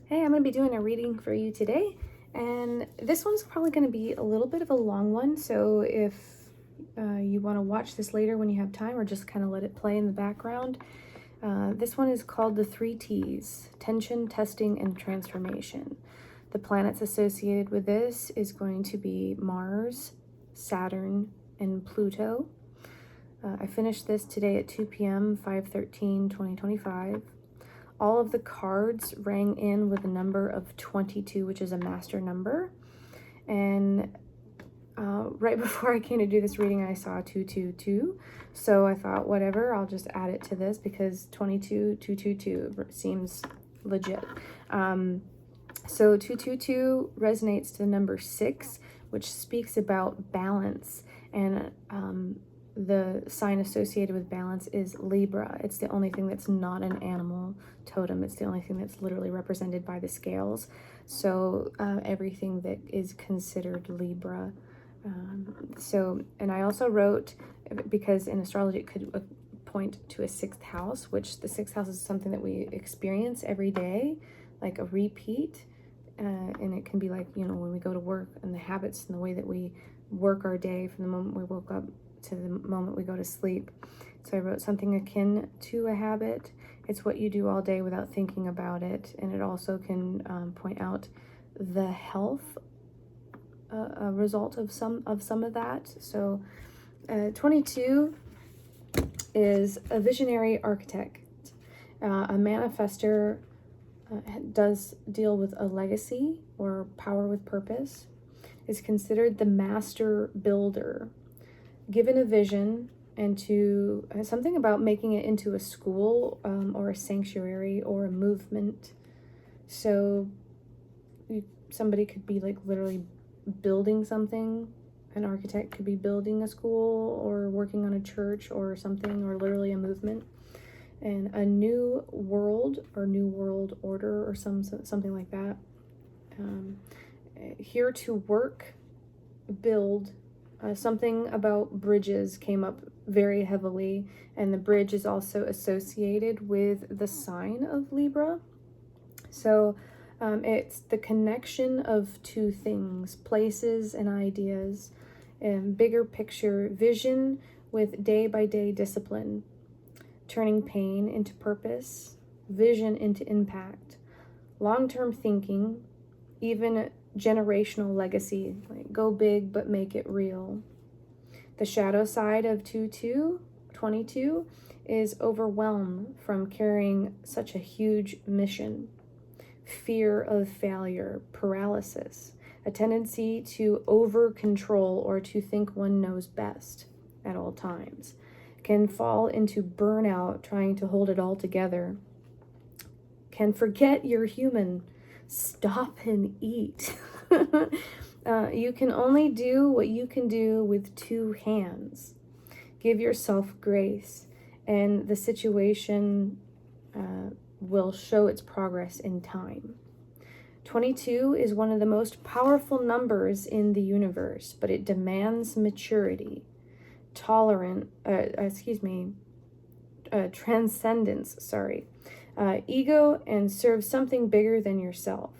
Hey, I'm going to be doing a reading for you today, and this one's probably going to be a little bit of a long one, so if you want to watch this later when you have time, or just kind of let it play in the background. This one is called the 3 T's: tension, testing, and transformation. The planets associated with this is going to be Mars, Saturn, and Pluto. I finished this today at 2 p.m., 5/13/2025. All of the cards rang in with a number of 22, which is a master number. And right before I came to do this reading, I saw 222. So I thought, whatever, I'll just add it to this because 222 seems legit. So 222 resonates to the number 6, which speaks about balance. And the sign associated with balance is Libra. It's the only thing that's not an animal totem. It's the only thing that's literally represented by the scales. So everything that is considered Libra. And I also wrote, because in astrology it could point to a 6th house, which the 6th house is something that we experience every day, like a repeat. And it can be like, when we go to work, and the habits and the way that we work our day from the moment we woke up to the moment we go to sleep. So I wrote something akin to a habit. It's what you do all day without thinking about it. And it also can point out the health result of some of that. So 22 is a visionary architect. A manifester does deal with a legacy or power with purpose. Is considered the master builder. Given a vision and to something about making it into a school or a sanctuary or a movement. So somebody could be like literally building something. An architect could be building a school or working on a church or something, or literally a movement. And a new world or new world order or something like that. Here to work, build. Something about bridges came up very heavily, and the bridge is also associated with the sign of Libra. So it's the connection of two things: places and ideas, and bigger picture vision with day-by-day discipline, turning pain into purpose, vision into impact, long-term thinking, even generational legacy, like go big but make it real. The shadow side of 22 is overwhelm from carrying such a huge mission, fear of failure, paralysis, a tendency to over control or to think one knows best at all times, can fall into burnout trying to hold it all together, can forget you're human, stop and eat. You can only do what you can do with 2 hands. Give yourself grace, and the situation will show its progress in time. 22 is one of the most powerful numbers in the universe, but it demands maturity, transcendence, ego, and serve something bigger than yourself.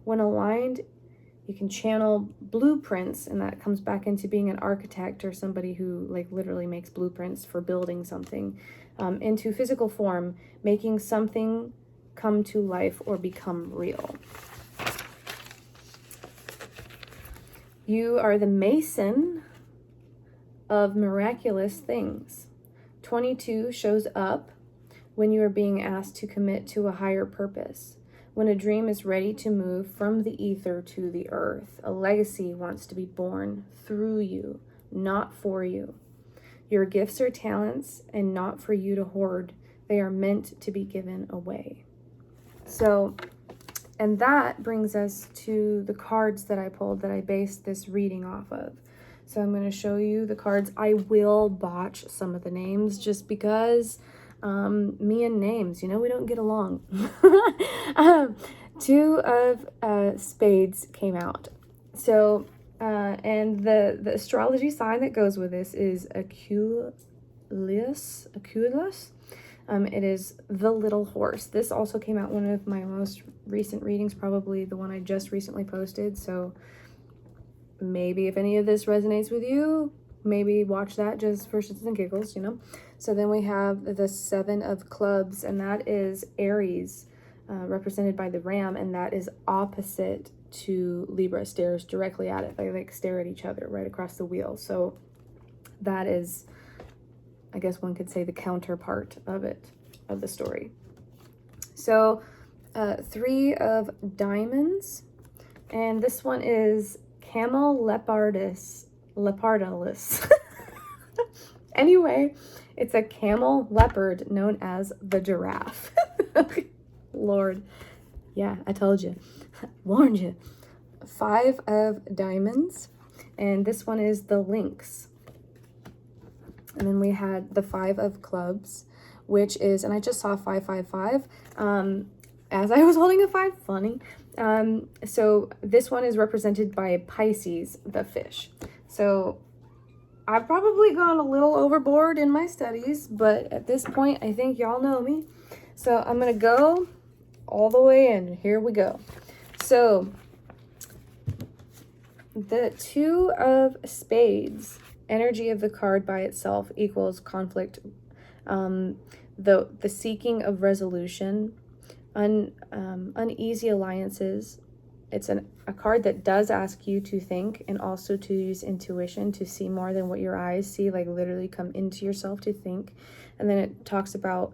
When aligned, you can channel blueprints, and that comes back into being an architect or somebody who literally makes blueprints for building something, into physical form, making something come to life or become real. You are the mason of miraculous things. 22 shows up when you are being asked to commit to a higher purpose. When a dream is ready to move from the ether to the earth, a legacy wants to be born through you, not for you. Your gifts are talents and not for you to hoard. They are meant to be given away. So, and that brings us to the cards that I pulled that I based this reading off of. So I'm going to show you the cards. I will botch some of the names just because me and names, we don't get along. 2 of spades came out. So, and the astrology sign that goes with this is Aquarius. It is The Little Horse. This also came out one of my most recent readings, probably the one I just recently posted. So maybe if any of this resonates with you, maybe watch that just for shits and giggles, you know. So then we have the Seven of Clubs, and that is Aries, represented by the ram, and that is opposite to Libra. Stares directly at it. They like stare at each other right across the wheel. So that is, I guess one could say, the counterpart of the story. So Three of Diamonds, and this one is Camel Lepardalis. Anyway, it's a camel leopard known as the giraffe. Lord. Yeah, I told you. Warned you. Five of Diamonds, and this one is the lynx. And then we had the Five of Clubs, which is, and I just saw 555 as I was holding a 5, funny. So this one is represented by Pisces, the fish. So I've probably gone a little overboard in my studies, but at this point, I think y'all know me. So I'm going to go all the way in. Here we go. So the Two of Spades, energy of the card by itself equals conflict, the seeking of resolution, uneasy alliances. It's a card that does ask you to think and also to use intuition to see more than what your eyes see, like literally come into yourself to think. And then it talks about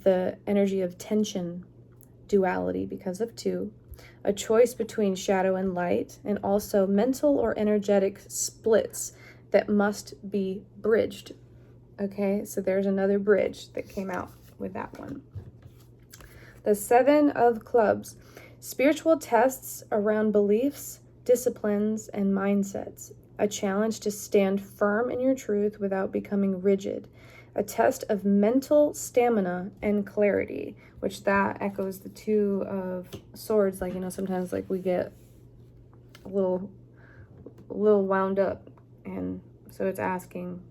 the energy of tension, duality because of two, a choice between shadow and light, and also mental or energetic splits that must be bridged. Okay, so there's another bridge that came out with that one. The Seven of Clubs, spiritual tests around beliefs, disciplines, and mindsets. A challenge to stand firm in your truth without becoming rigid. A test of mental stamina and clarity, which that echoes the Two of Swords. Like, you know, sometimes like we get a little wound up, and so it's asking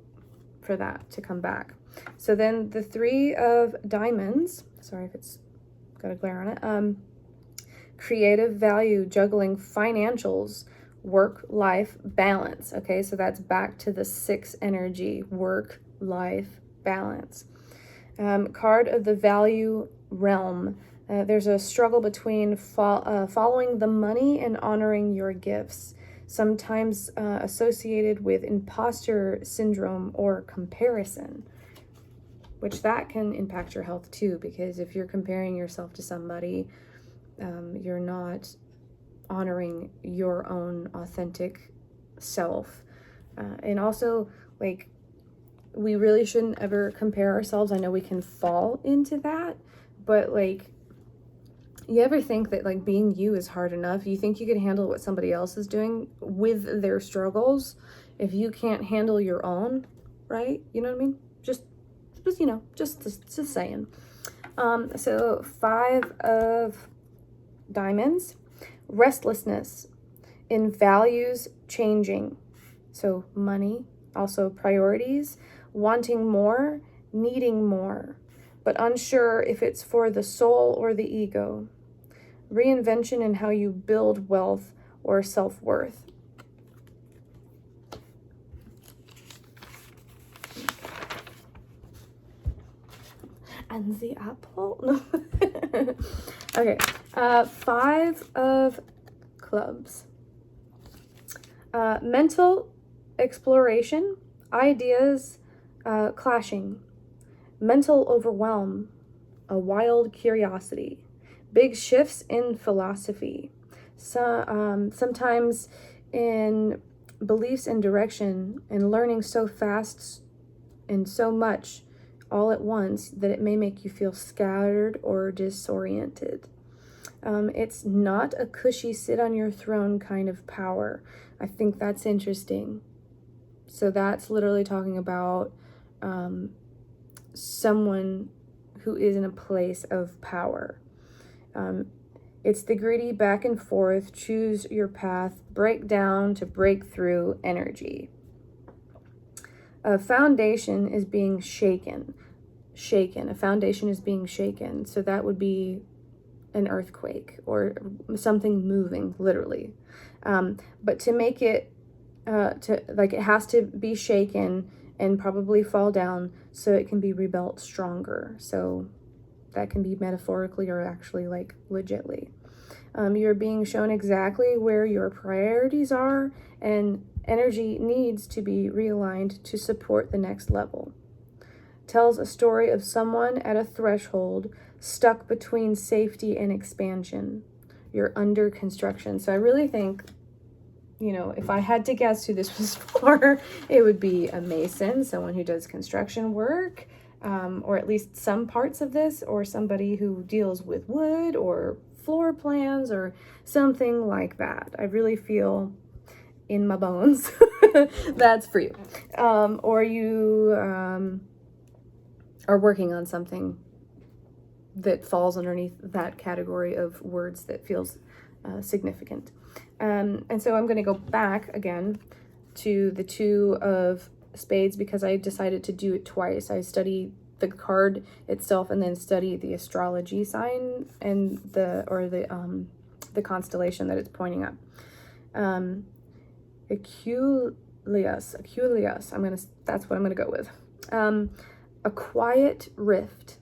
for that to come back. So then the Three of Diamonds, sorry if it's got a glare on it, creative value, juggling financials, work-life balance. Okay, so that's back to the 6 energy, work-life balance. Card of the value realm. There's a struggle between following the money and honoring your gifts, sometimes associated with imposter syndrome or comparison, which that can impact your health too, because if you're comparing yourself to somebody, you're not honoring your own authentic self. And also, like, we really shouldn't ever compare ourselves. I know we can fall into that, but like, you ever think that like being you is hard enough? You think you can handle what somebody else is doing with their struggles if you can't handle your own, right? You know what I mean? Just you know, just saying. So 5 of Diamonds, restlessness in values changing. So money, also priorities, wanting more, needing more, but unsure if it's for the soul or the ego. Reinvention in how you build wealth or self-worth. And the apple? No. Okay. 5 of Clubs. Mental exploration, ideas clashing, mental overwhelm, a wild curiosity, big shifts in philosophy, sometimes in beliefs and direction, and learning so fast and so much all at once that it may make you feel scattered or disoriented. It's not a cushy sit on your throne kind of power. I think that's interesting. So that's literally talking about someone who is in a place of power. It's the gritty back and forth, choose your path, break down to break through energy. A foundation is being shaken. shaken. A foundation is being shaken. So that would be an earthquake or something moving, literally. But to make it, it has to be shaken and probably fall down so it can be rebuilt stronger. So that can be metaphorically or actually like legitly. You're being shown exactly where your priorities are, and energy needs to be realigned to support the next level. Tells a story of someone at a threshold stuck between safety and expansion. You're under construction. So I really think, if I had to guess who this was for, it would be a mason, someone who does construction work, or at least some parts of this, or somebody who deals with wood or floor plans or something like that. I really feel in my bones that's for you. Or you are working on something that falls underneath that category of words that feels significant. And so I'm going to go back again to the 2 of spades because I decided to do it twice. I study the card itself and then study the astrology sign and the constellation that it's pointing at. Aculeus. That's what I'm gonna go with. A quiet rift,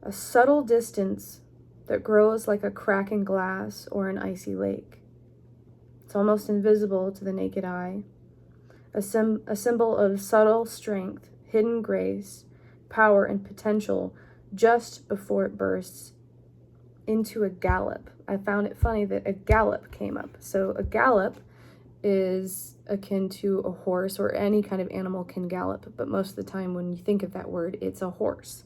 a subtle distance that grows like a crack in glass or an icy lake. It's almost invisible to the naked eye. A symbol of subtle strength, hidden grace, power, and potential just before it bursts into a gallop. I found it funny that a gallop came up. So a gallop is akin to a horse, or any kind of animal can gallop, but most of the time when you think of that word, it's a horse.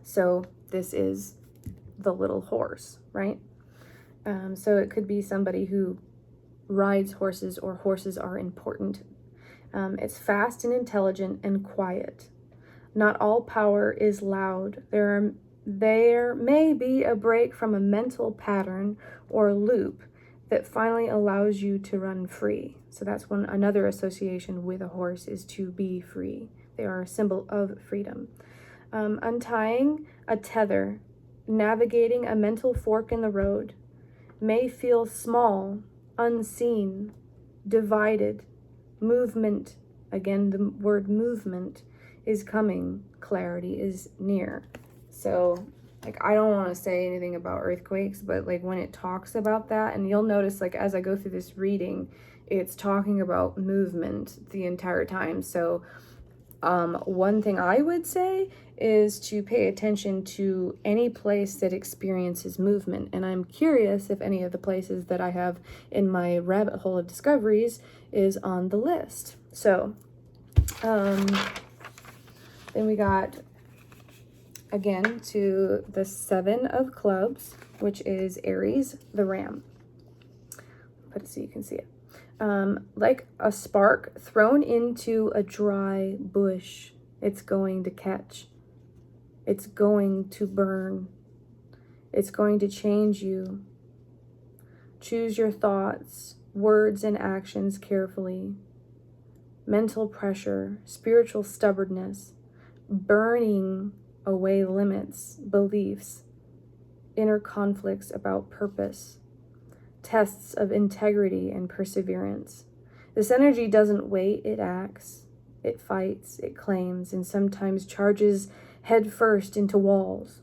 So this is the little horse, right? So it could be somebody who rides horses, or horses are important. It's fast and intelligent and quiet. Not all power is loud. There may be a break from a mental pattern or loop that finally allows you to run free. So that's another association with a horse is to be free. They are a symbol of freedom. Untying a tether, navigating a mental fork in the road, may feel small, unseen, divided. Movement, again, the word movement is coming. Clarity is near. So, I don't want to say anything about earthquakes, but when it talks about that, and you'll notice as I go through this reading, it's talking about movement the entire time. So one thing I would say is to pay attention to any place that experiences movement. And I'm curious if any of the places that I have in my rabbit hole of discoveries is on the list. So then we got, again, to the 7 of clubs, which is Aries, the ram. Put it so you can see it. Like a spark thrown into a dry bush, it's going to catch. It's going to burn. It's going to change you. Choose your thoughts, words, and actions carefully. Mental pressure, spiritual stubbornness, burning away limits, beliefs, inner conflicts about purpose, tests of integrity and perseverance. This energy doesn't wait, it acts, it fights, it claims, and sometimes charges headfirst into walls.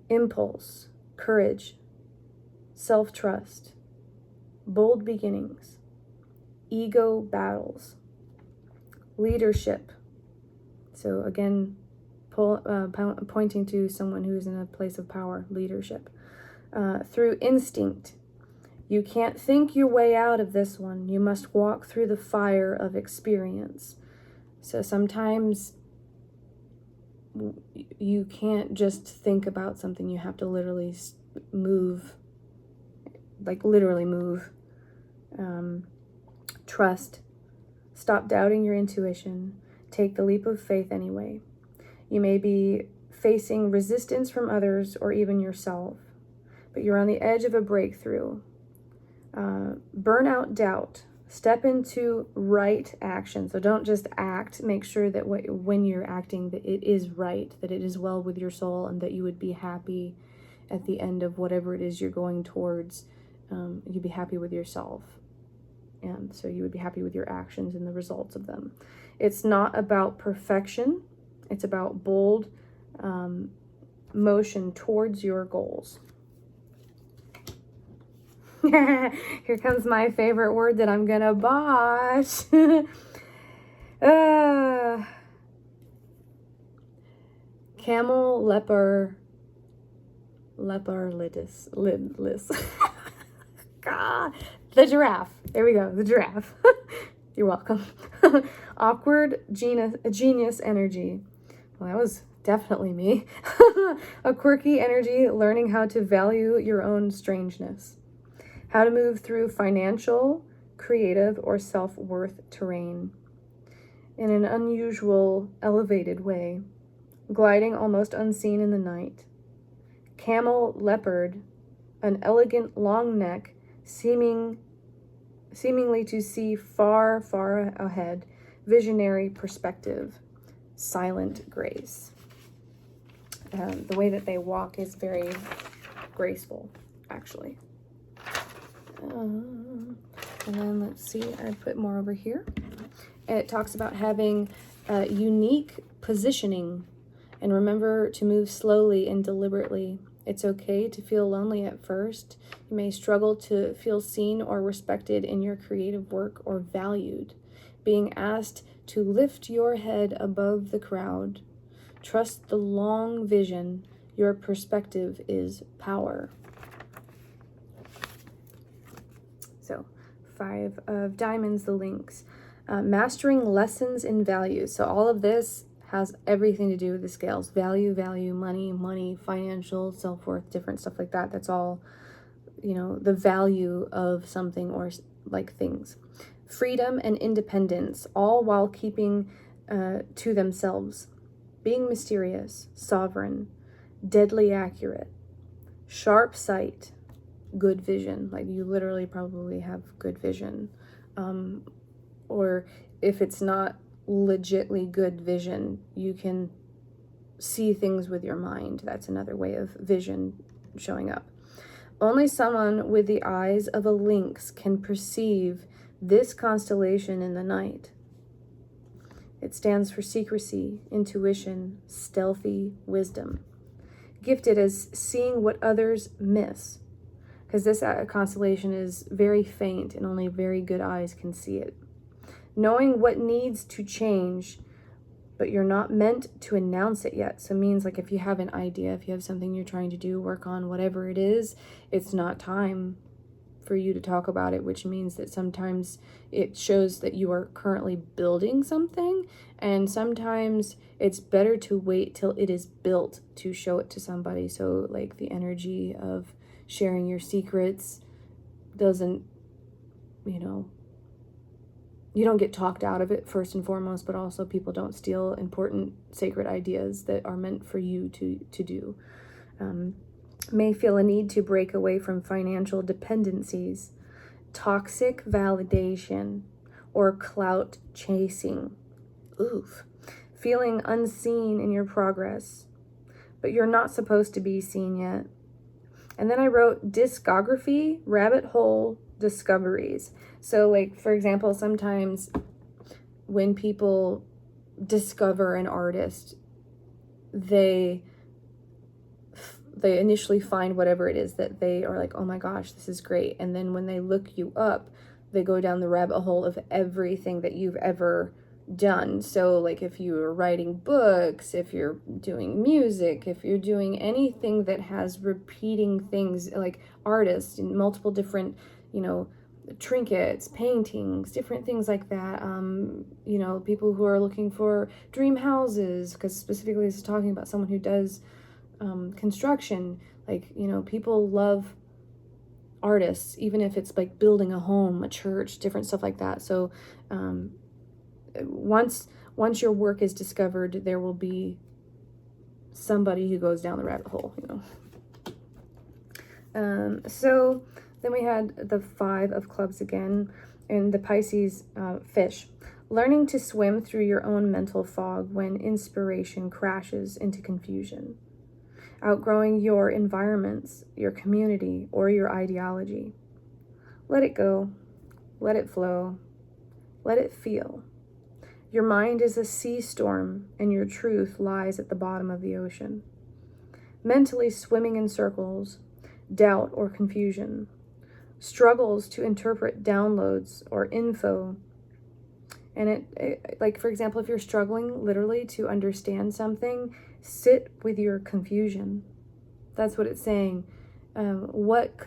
Impulse, courage, self-trust, bold beginnings, ego battles, leadership. So again, pointing to someone who's in a place of power, leadership. Through instinct. You can't think your way out of this one. You must walk through the fire of experience. So sometimes you can't just think about something. You have to literally move, literally move. Trust. Stop doubting your intuition. Take the leap of faith anyway. You may be facing resistance from others or even yourself, but you're on the edge of a breakthrough. Burn out doubt. Step into right action. So don't just act. Make sure that when you're acting, that it is right, that it is well with your soul, and that you would be happy at the end of whatever it is you're going towards. You'd be happy with yourself. And so you would be happy with your actions and the results of them. It's not about perfection. It's about bold motion towards your goals. Here comes my favorite word that I'm gonna botch. Camel lidless. God, the giraffe. There we go, the giraffe. You're welcome. Awkward genius energy. Well, that was definitely me. A quirky energy, learning how to value your own strangeness. How to move through financial, creative, or self-worth terrain in an unusual, elevated way. Gliding almost unseen in the night. Camel leopard, an elegant long neck, seemingly to see far, far ahead. Visionary perspective. Silent grace. The way that they walk is very graceful, actually. And then let's see, I put more over here. It talks about having unique positioning, and remember to move slowly and deliberately. It's okay to feel lonely at first. You may struggle to feel seen or respected in your creative work or valued. Being asked to lift your head above the crowd. Trust the long vision. Your perspective is power. So 5 of diamonds, the links. Mastering lessons in values. So all of this has everything to do with the scales. Value, money, financial, self-worth, different stuff like that. That's all, the value of something or like things. Freedom and independence, all while keeping to themselves. Being mysterious, sovereign, deadly accurate. Sharp sight. Good vision, like you literally probably have good vision, or if it's not legitly good vision, you can see things with your mind. That's another way of vision showing up. Only someone with the eyes of a lynx can perceive this constellation in the night. It stands for secrecy, intuition, stealthy wisdom. Gifted as seeing what others miss. Because this constellation is very faint and only very good eyes can see it. Knowing what needs to change, but you're not meant to announce it yet. So it means like if you have an idea, if you have something you're trying to do, work on, whatever it is, it's not time for you to talk about it, which means that sometimes it shows that you are currently building something, and sometimes it's better to wait till it is built to show it to somebody. So like the energy of sharing your secrets doesn't, you don't get talked out of it first and foremost, but also people don't steal important sacred ideas that are meant for you to do. May feel a need to break away from financial dependencies, toxic validation, or clout chasing. Oof. Feeling unseen in your progress, but you're not supposed to be seen yet. And then I wrote discography, rabbit hole discoveries. So like, for example, sometimes when people discover an artist, they initially find whatever it is that they are like, oh my gosh, this is great. And then when they look you up, they go down the rabbit hole of everything that you've ever done. So like if you're writing books, if you're doing music, if you're doing anything that has repeating things, like artists and multiple different, trinkets, paintings, different things like that. People who are looking for dream houses, because specifically this is talking about someone who does construction. Like, people love artists, even if it's like building a home, a church, different stuff like that. So once your work is discovered, there will be somebody who goes down the rabbit hole, So then we had the 5 of clubs again. And the Pisces, fish. Learning to swim through your own mental fog when inspiration crashes into confusion. Outgrowing your environments, your community, or your ideology. Let it go. Let it flow. Let it feel. Your mind is a sea storm, and your truth lies at the bottom of the ocean. Mentally swimming in circles, doubt or confusion. Struggles to interpret downloads or info. And it, like, for example, if you're struggling literally to understand something, sit with your confusion. That's what it's saying. What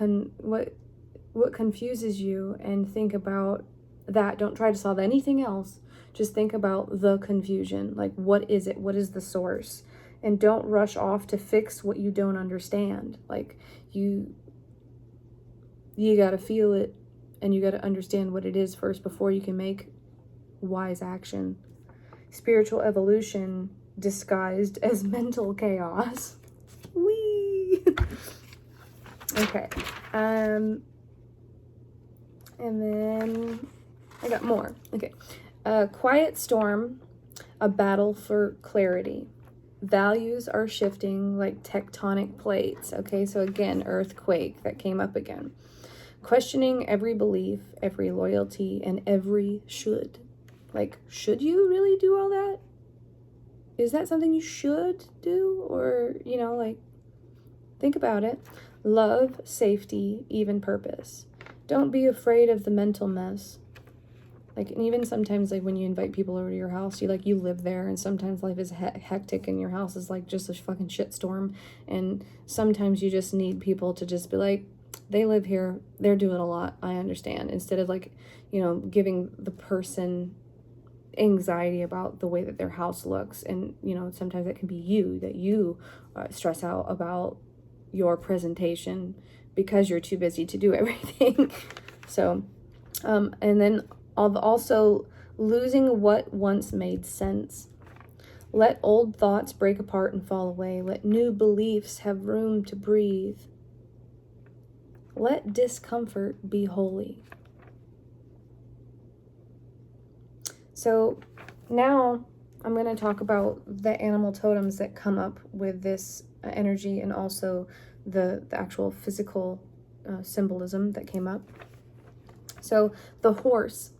confuses you, and think about that. Don't try to solve anything else. Just think about the confusion. Like, what is it? What is the source? And don't rush off to fix what you don't understand. Like, you got to feel it, and you got to understand what it is first before you can make wise action. Spiritual evolution disguised as mental chaos. Whee! Okay. And then I got more. Okay. A quiet storm, a battle for clarity. Values are shifting like tectonic plates. Okay, so again, earthquake that came up again. Questioning every belief, every loyalty, and every should. Like, should you really do all that? Is that something you should do? Or, like, think about it. Love, safety, even purpose. Don't be afraid of the mental mess. Like, and even sometimes, like, when you invite people over to your house, you live there, and sometimes life is hectic, and your house is like just a fucking shitstorm. And sometimes you just need people to just be like, they live here, they're doing a lot, I understand. Instead of, like, giving the person anxiety about the way that their house looks. And, sometimes it can be you, that you stress out about your presentation because you're too busy to do everything. So, and then also losing what once made sense. Let old thoughts break apart and fall away. Let new beliefs have room to breathe. Let discomfort be holy. So now I'm going to talk about the animal totems that come up with this energy, and also the actual physical symbolism that came up. So the horse.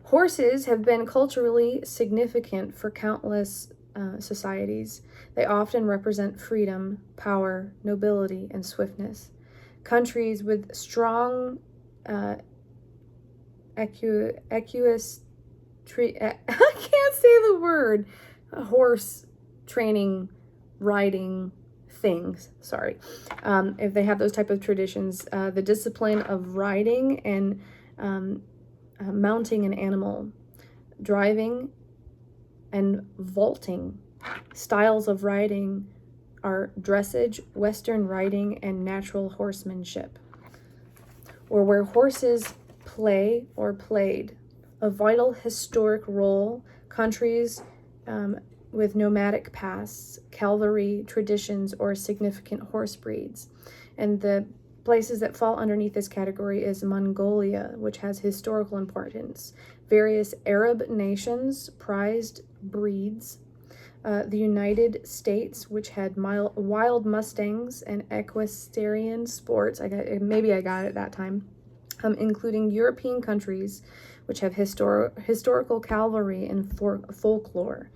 Horses have been culturally significant for countless societies. They often represent freedom, power, nobility, and swiftness. Countries with strong I can't say the word, horse training, riding things, sorry. If they have those type of traditions, the discipline of riding and mounting an animal, driving and vaulting. Styles of riding are dressage, Western riding, and natural horsemanship, or where horses play or played a vital historic role. Countries with nomadic pasts, cavalry traditions, or significant horse breeds. And the places that fall underneath this category is Mongolia, which has historical importance. Various Arab nations prized breeds. The United States, which had wild mustangs and equestrian sports. Maybe I got it that time. Including European countries, which have historical cavalry and folklore.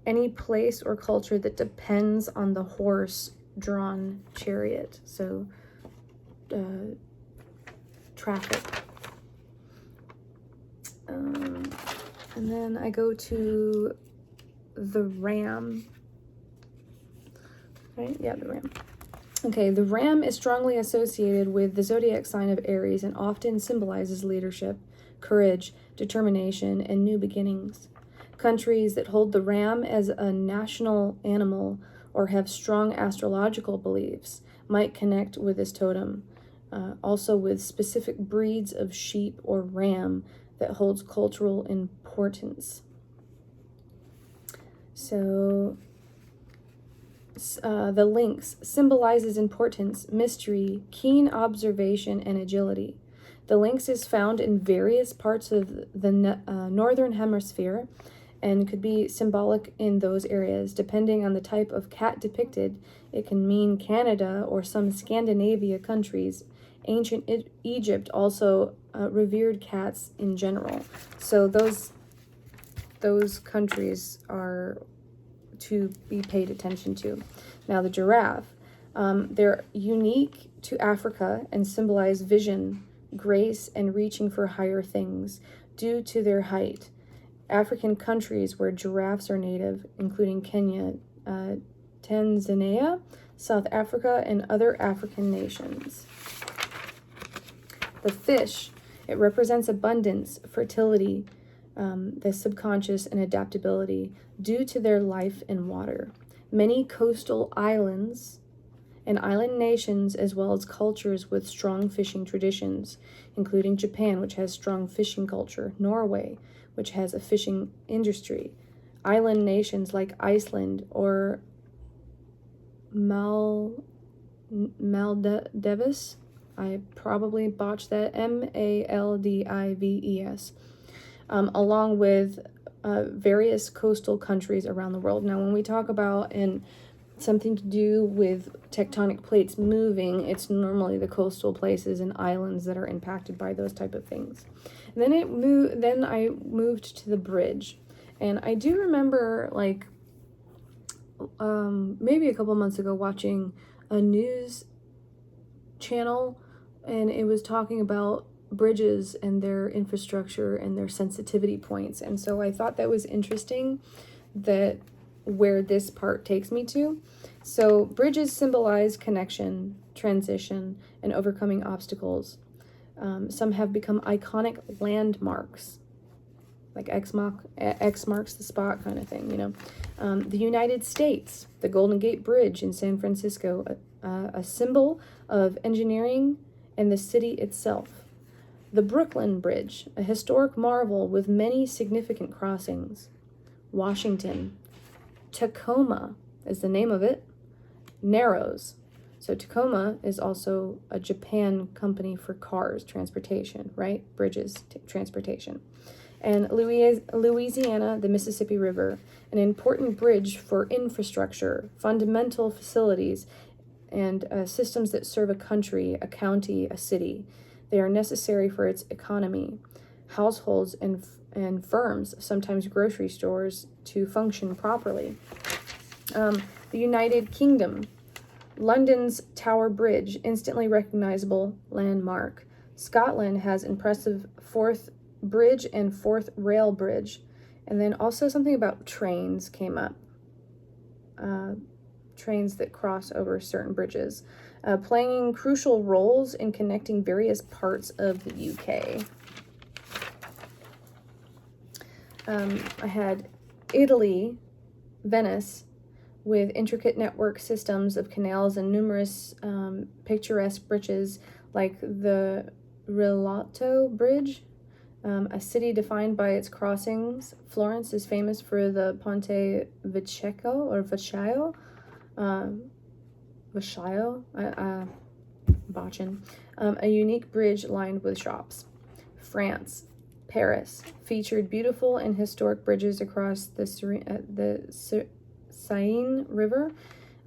Any place or culture that depends on the horse-drawn chariot. So, traffic. And then I go to the ram. Right? Yeah, the ram. Okay, the ram is strongly associated with the zodiac sign of Aries and often symbolizes leadership, courage, determination, and new beginnings. Countries that hold the ram as a national animal or have strong astrological beliefs might connect with this totem. Also with specific breeds of sheep or ram that holds cultural importance. So the lynx symbolizes importance, mystery, keen observation, and agility. The lynx is found in various parts of the northern hemisphere and could be symbolic in those areas. Depending on the type of cat depicted, it can mean Canada or some Scandinavia countries. Ancient Egypt also revered cats in general. So those countries are to be paid attention to. Now the giraffe, they're unique to Africa and symbolize vision, grace, and reaching for higher things due to their height. African countries where giraffes are native, including Kenya, Tanzania, South Africa, and other African nations. The fish, it represents abundance, fertility, the subconscious, and adaptability due to their life in water. Many coastal islands and island nations, as well as cultures with strong fishing traditions, including Japan, which has strong fishing culture, Norway, which has a fishing industry, island nations like Iceland or Maldives. I probably botched that, Maldives, along with various coastal countries around the world. Now, when we talk about something to do with tectonic plates moving, it's normally the coastal places and islands that are impacted by those type of things. And then I moved to the bridge, and I do remember maybe a couple months ago watching a news channel, and it was talking about bridges and their infrastructure and their sensitivity points. And so I thought that was interesting, that where this part takes me to. So bridges symbolize connection, transition, and overcoming obstacles. Some have become iconic landmarks, like X marks the spot kind of thing, The United States, the Golden Gate Bridge in San Francisco, a symbol of engineering and the city itself. The Brooklyn Bridge, a historic marvel with many significant crossings. Washington. Tacoma is the name of it. Narrows. So Tacoma is also a Japan company for cars, transportation, right? Bridges, transportation. And Louisiana, the Mississippi River, an important bridge for infrastructure, fundamental facilities, and systems that serve a country, a county, a city. They are necessary for its economy, households, and firms, sometimes grocery stores, to function properly. The United Kingdom, London's Tower Bridge, instantly recognizable landmark. Scotland has impressive Forth Bridge and Forth Rail Bridge. And then also something about trains came up. Trains that cross over certain bridges, playing crucial roles in connecting various parts of the UK. I had Italy, Venice, with intricate network systems of canals and numerous picturesque bridges like the Rialto Bridge, a city defined by its crossings. Florence is famous for the Ponte Vecchio, a unique bridge lined with shops. France, Paris, featured beautiful and historic bridges across the Seine River,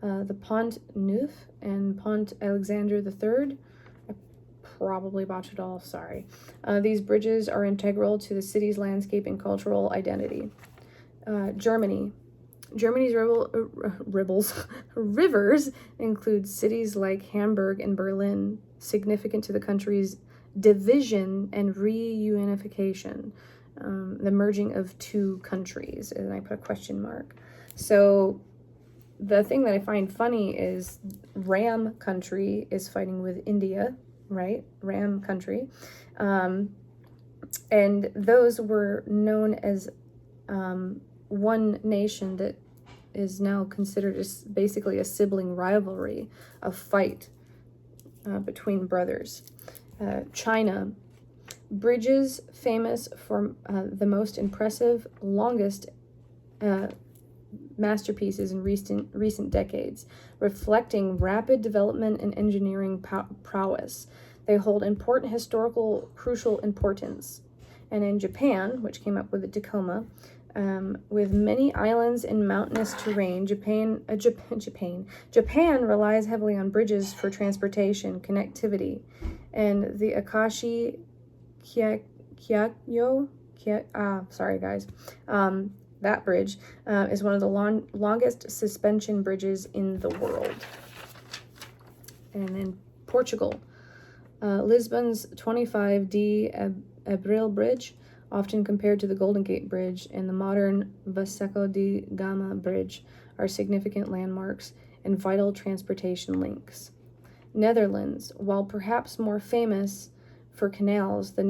the Pont Neuf and Pont Alexander III. I probably botched it all, sorry. These bridges are integral to the city's landscape and cultural identity. Germany. Germany's rivers include cities like Hamburg and Berlin, significant to the country's division and reunification, the merging of two countries, and I put a question mark. So the thing that I find funny is Ram country is fighting with India, right? Ram country. And those were known as one nation that is now considered as basically a sibling rivalry, a fight between brothers. China, bridges famous for the most impressive, longest masterpieces in recent decades, reflecting rapid development and engineering prowess. They hold important historical, crucial importance. And in Japan, which came up with the Tacoma, with many islands and mountainous terrain, Japan relies heavily on bridges for transportation, connectivity. And the Akashi sorry guys, that bridge is one of the longest suspension bridges in the world. And then Portugal, Lisbon's 25D Abril Bridge, often compared to the Golden Gate Bridge, and the modern Vasco da Gama Bridge are significant landmarks and vital transportation links. Netherlands, while perhaps more famous for canals, the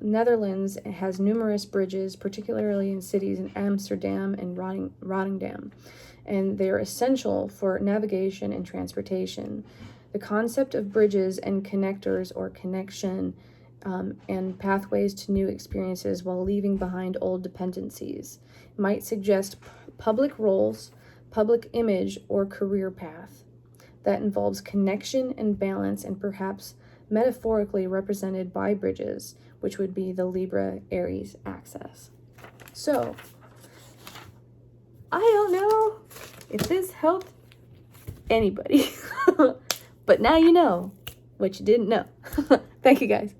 Netherlands has numerous bridges, particularly in cities in Amsterdam and Rotterdam, and they are essential for navigation and transportation. The concept of bridges and connectors or connection and pathways to new experiences while leaving behind old dependencies might suggest public roles, public image, or career path that involves connection and balance, and perhaps metaphorically represented by bridges, which would be the Libra Aries axis. So, I don't know if this helped anybody, but now you know what you didn't know. Thank you guys.